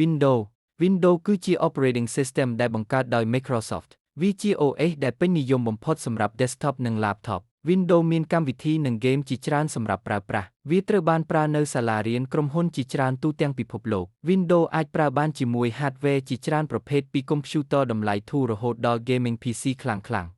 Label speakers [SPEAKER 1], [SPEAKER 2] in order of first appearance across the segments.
[SPEAKER 1] Windows គឺជា Operating System ដែលបង្កើតដោយ Microsoft វាជា OS ដែលពេញនិយមបំផុតសម្រាប់ Desktop និង Laptop Windows មានកម្មវិធីនិងហ្គេមជាច្រើនសម្រាប់ប្រើប្រាស់វាត្រូវបានប្រើនៅសាលារៀនក្រុមហ៊ុនជាច្រើនទូទាំងពិភពលោក Windows អាចប្រើបានជាមួយ Hardware ជាច្រើនប្រភេទពីកុំព្យូទ័រតម្លៃធូររហូតដល់ Gaming PC ខ្លាំងៗ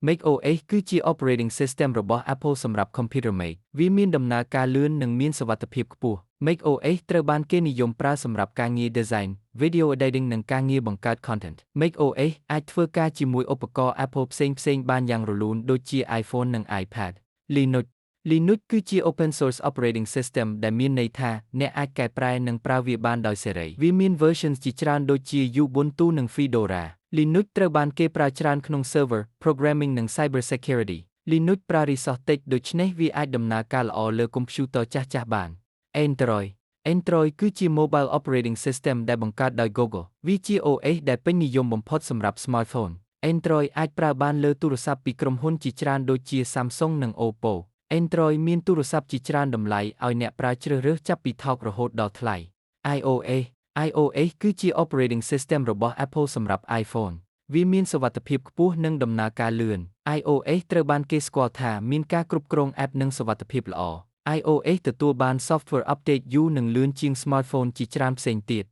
[SPEAKER 1] macOS គឺជា Operating System របស់ Apple សម្រាប់ Computer Mac វាមានដំណើរការលឿននិងមានសុវត្ថិភាពខ្ពស់ macOS ត្រូវបានគេនិយមប្រើសម្រាប់ការងារ Design, Video Editing និងការងារបង្កើត Content. macOS អាចធ្វើការជាមួយឧបករណ៍ Apple ផ្សេងៗបានយ៉ាងរលូនដូចជា iPhone និង iPad. Linux គឺជា Open Source Operating System ដែលមានន័យថាអ្នកអាចកែប្រែនិងប្រើវាបានដោយសេរីវាមាន versions ជាច្រើនដូចជា Ubuntu និង Fedora. Linux ត្រូវបានគេប្រើច្រើនក្នុង Server, Programming និង Cybersecurity. Linux ប្រើ Resource តិចដូច្នេះវាអាចដំណើរការល្អលើកុំព្យូទ័រចាស់ៗបាន Android គឺជា Mobile Operating System ដែលបង្កើតដោយ Google វាជា OS ដែលពេញនិយមបំផុតសម្រាប់ Smartphone Android អាចប្រើបានលើទូរស័ព្ទពីក្រុមហ៊ុនជាច្រើនដូចជា Samsung និង Oppo Android មានទូរស័ព្ទជាច្រើនតម្លៃឲ្យអ្នកប្រើជ្រើសរើសចាប់ពីថោករហូតដល់ថ្លៃ iOS គឺជា Operating System របស់ Apple សម្រាប់ iPhone វាមានសុវត្ថិភាពខ្ពស់និងដំណើរការលឿន iOS ត្រូវបានគេស្គាល់ថាមានការគ្រប់គ្រង App និងសុវត្ថិភាពល្អiOS ទទួលបាន Software Update យូរនិងលឿនជាង Smartphone ជាច្រើនផ្សេងទៀត